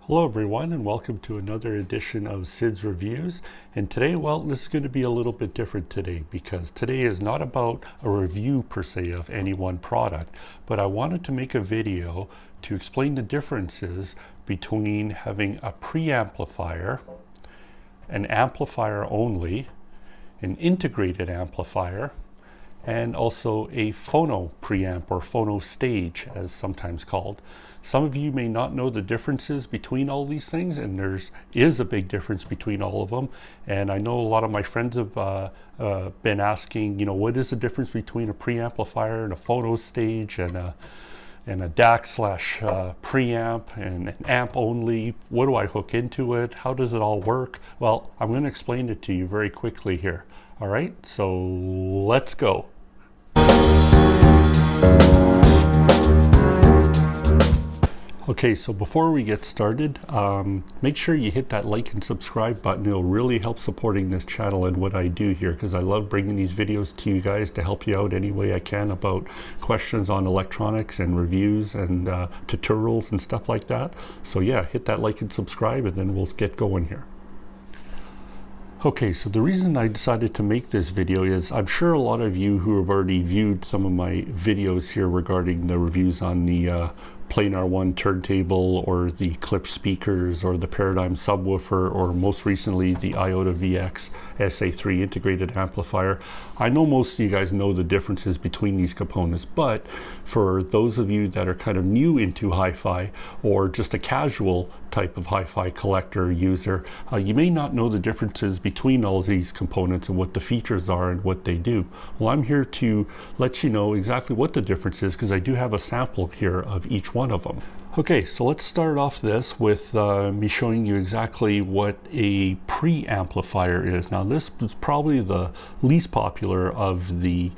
Hello everyone, and welcome to another edition of Sid's Reviews. And today, well, this is going to be a little bit different today because today is not about a review per se of any one product, but I wanted to make a video to explain the differences between having a preamplifier, an amplifier only, an integrated amplifier, and also a phono preamp or phono stage as sometimes called. Some of you may not know the differences between all these things, and is a big difference between all of them. And I know a lot of my friends have been asking, what is the difference between a preamplifier and a phono stage and a DAC slash preamp and an amp only? What do I hook into it? How does it all work? Well, I'm going to explain it to you very quickly here. All right, so let's go. Okay, so before we get started, make sure you hit that like and subscribe button. It'll really help supporting this channel and what I do here, because I love bringing these videos to you guys to help you out any way I can about questions on electronics and reviews and tutorials and stuff like that. So yeah, hit that like and subscribe, and then we'll get going here. Okay, so the reason I decided to make this video is I'm sure a lot of you who have already viewed some of my videos here regarding the reviews on the Planar One turntable or the Klipsch speakers or the Paradigm subwoofer, or most recently the Iota VX SA3 integrated amplifier. I know most of you guys know the differences between these components, but for those of you that are kind of new into hi-fi or just a casual type of hi-fi collector user, you may not know the differences between all of these components and what the features are and what they do. Well, I'm here to let you know exactly what the difference is, because I do have a sample here of each one of them. Okay, so let's start off this with me showing you exactly what a preamplifier is. Now, this is probably the least popular of the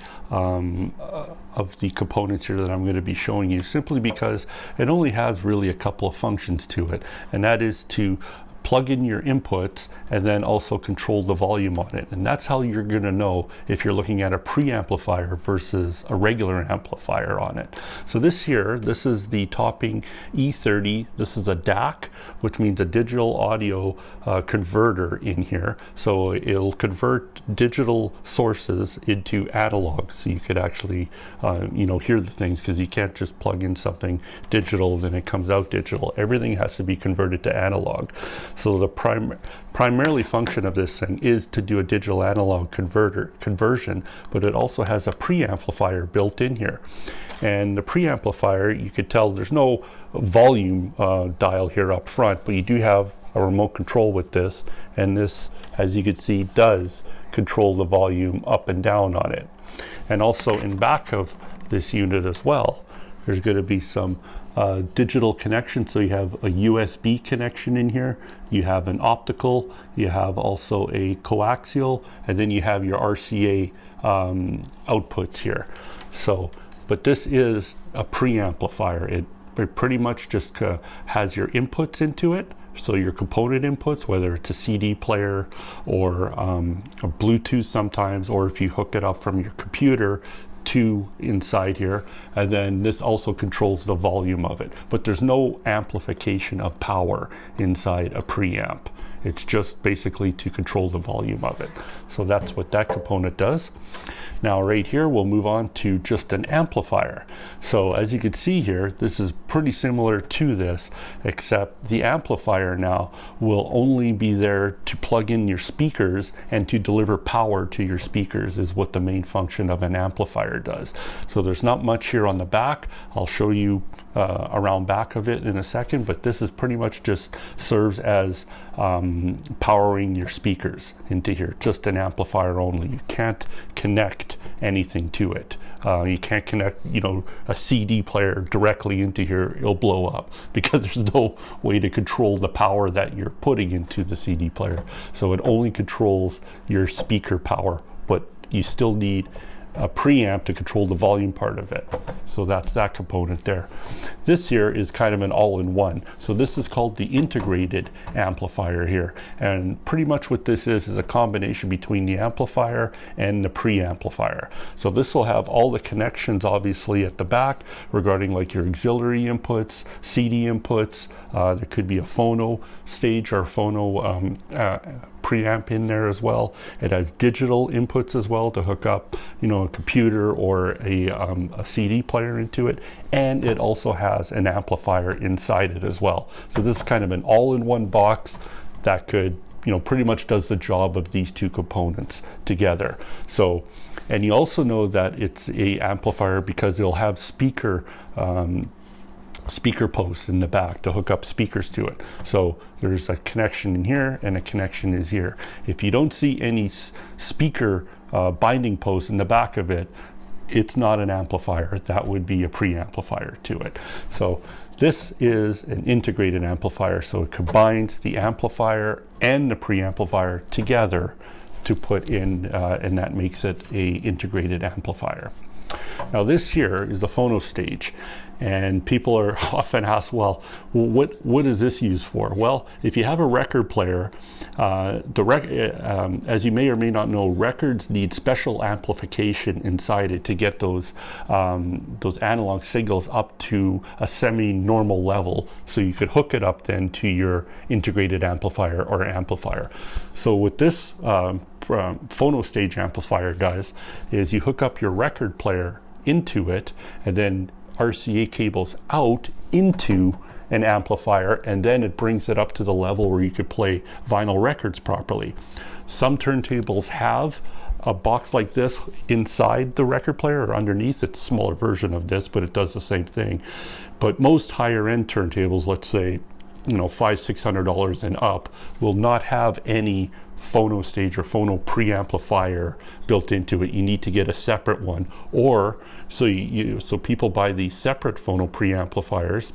components here that I'm going to be showing you, simply because it only has really a couple of functions to it, and that is to plug in your inputs and then also control the volume on it. And that's how you're going to know if you're looking at a preamplifier versus a regular amplifier on it. So this is the Topping E30. This is a DAC, which means a digital audio converter in here. So it'll convert digital sources into analog, so you could actually hear the things, because you can't just plug in something digital then it comes out digital. Everything has to be converted to analog. So the primarily function of this thing is to do a digital analog conversion, but it also has a preamplifier built in here. And the preamplifier, you could tell there's no volume dial here up front, but you do have a remote control with this, and this, as you can see, does control the volume up and down on it. And also in back of this unit as well, there's going to be some digital connection. So you have a USB connection in here, you have an optical, you have also a coaxial, and then you have your RCA outputs here. So, but this is a preamplifier. It pretty much just has your inputs into it. So your component inputs, whether it's a CD player or a Bluetooth sometimes, or if you hook it up from your computer to inside here, and then this also controls the volume of it. But there's no amplification of power inside a preamp. It's just basically to control the volume of it. So that's what that component does. Now right here, we'll move on to just an amplifier. So as you can see here, this is pretty similar to this, except the amplifier now will only be there to plug in your speakers and to deliver power to your speakers, is what the main function of an amplifier does. So there's not much here on the back. I'll show you around back of it in a second, but this is pretty much just serves as powering your speakers into here. Just an amplifier only. You can't connect anything to it. You can't connect, a CD player directly into here. It'll blow up, because there's no way to control the power that you're putting into the CD player. So it only controls your speaker power, but you still need a preamp to control the volume part of it. So that's that component there. This here is kind of an all-in-one. So this is called the integrated amplifier here. And pretty much what this is a combination between the amplifier and the preamplifier. So this will have all the connections obviously at the back regarding like your auxiliary inputs, CD inputs. There could be a Phono Stage or Phono preamp in there as well. It has digital inputs as well to hook up, you know, a computer or a CD player into it, and it also has an amplifier inside it as well. So this is kind of an all-in-one box that could, you know, pretty much does the job of these two components together. So, and you also know that it's a amplifier because it'll have speaker posts in the back to hook up speakers to it. So there's a connection in here and a connection is here. If you don't see any speaker binding posts in the back of it, it's not an amplifier. That would be a preamplifier to it. So this is an integrated amplifier. So it combines the amplifier and the preamplifier together to put in, and that makes it a integrated amplifier. Now this here is the Phono Stage, and people are often asked, well, what is this used for? Well, if you have a record player, as you may or may not know, records need special amplification inside it to get those analog signals up to a semi-normal level, so you could hook it up then to your integrated amplifier or amplifier. So what this Phono Stage amplifier does is you hook up your record player into it and then RCA cables out into an amplifier, and then it brings it up to the level where you could play vinyl records properly. Some turntables have a box like this inside the record player or underneath. It's a smaller version of this, but it does the same thing. But most higher end turntables, let's say, you know, $500-600 and up, will not have any Phono Stage or Phono preamplifier built into it. You need to get a separate one, or so people buy these separate Phono preamplifiers,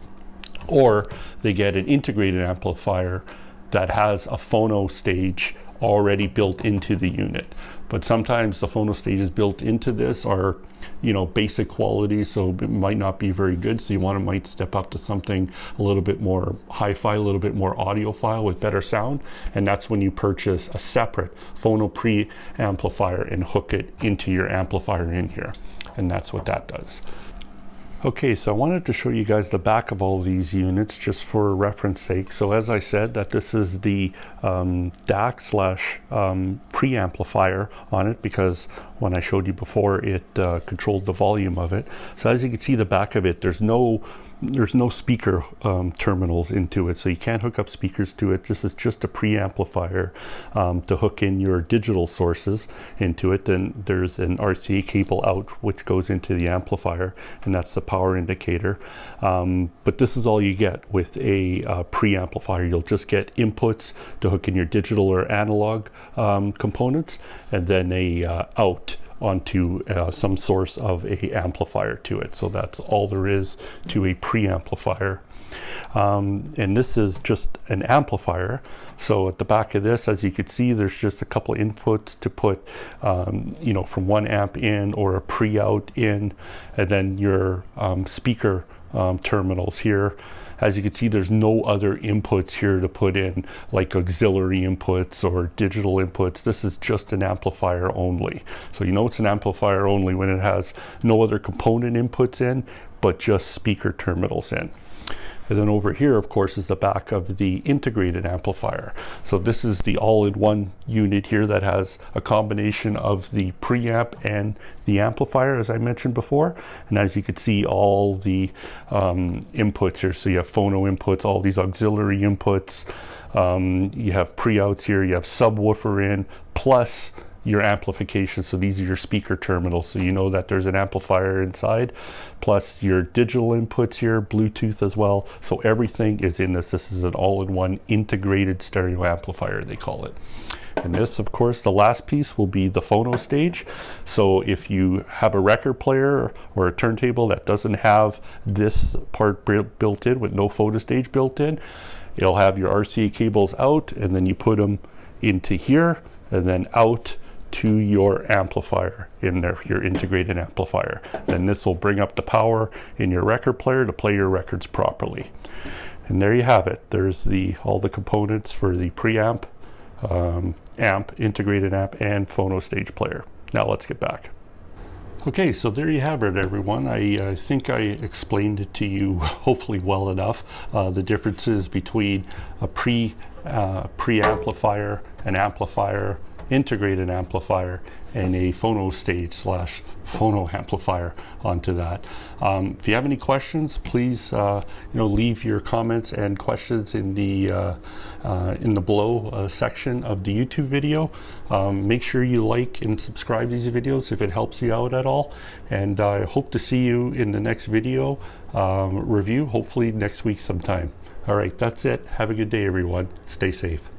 or they get an integrated amplifier that has a Phono Stage already built into the unit. But sometimes the Phono Stages built into this are, you know, basic quality, so it might not be very good. So you might step up to something a little bit more hi-fi, a little bit more audiophile with better sound, and that's when you purchase a separate Phono preamplifier and hook it into your amplifier in here, and that's what that does. Okay, so I wanted to show you guys the back of all these units just for reference sake. So as I said, that this is the DAC slash preamplifier on it, because when I showed you before, it controlled the volume of it. So as you can see the back of it, there's no speaker terminals into it, so you can't hook up speakers to it. This is just a preamplifier to hook in your digital sources into it. Then there's an RCA cable out which goes into the amplifier, and that's the power indicator. But this is all you get with a preamplifier. You'll just get inputs to hook in your digital or analog components, and then a out onto some source of a amplifier to it. So that's all there is to a preamplifier. And this is just an amplifier. So at the back of this, as you can see, there's just a couple of inputs to put, you know, from one amp in or a pre-out in, and then your speaker terminals here. As you can see, there's no other inputs here to put in, like auxiliary inputs or digital inputs. This is just an amplifier only. So you know it's an amplifier only when it has no other component inputs in, but just speaker terminals in. And then over here, of course, is the back of the integrated amplifier. So this is the all-in-one unit here that has a combination of the preamp and the amplifier, as I mentioned before. And as you can see, all the inputs here. So you have phono inputs, all these auxiliary inputs. You have pre-outs here, you have subwoofer in, plus your amplification. So these are your speaker terminals, so you know that there's an amplifier inside, plus your digital inputs here, Bluetooth as well. So everything is in this. This is an all-in-one integrated stereo amplifier, they call it. And this, of course, the last piece will be the Phono Stage. So if you have a record player or a turntable that doesn't have this part built in, with no Phono Stage built in, it'll have your RCA cables out, and then you put them into here and then out to your amplifier in there, your integrated amplifier. Then this will bring up the power in your record player to play your records properly. And there you have it. There's all the components for the preamp, amp, integrated amp, and Phono Stage player. Now let's get back. Okay, so there you have it, everyone. I think I explained it to you hopefully well enough. The differences between a preamplifier, an amplifier, integrated amplifier, and a Phono Stage / Phono amplifier onto that. If you have any questions, please leave your comments and questions in the below section of the YouTube video. Make sure you like and subscribe these videos if it helps you out at all. And I hope to see you in the next video review, hopefully next week sometime. All right, that's it. Have a good day, everyone. Stay safe.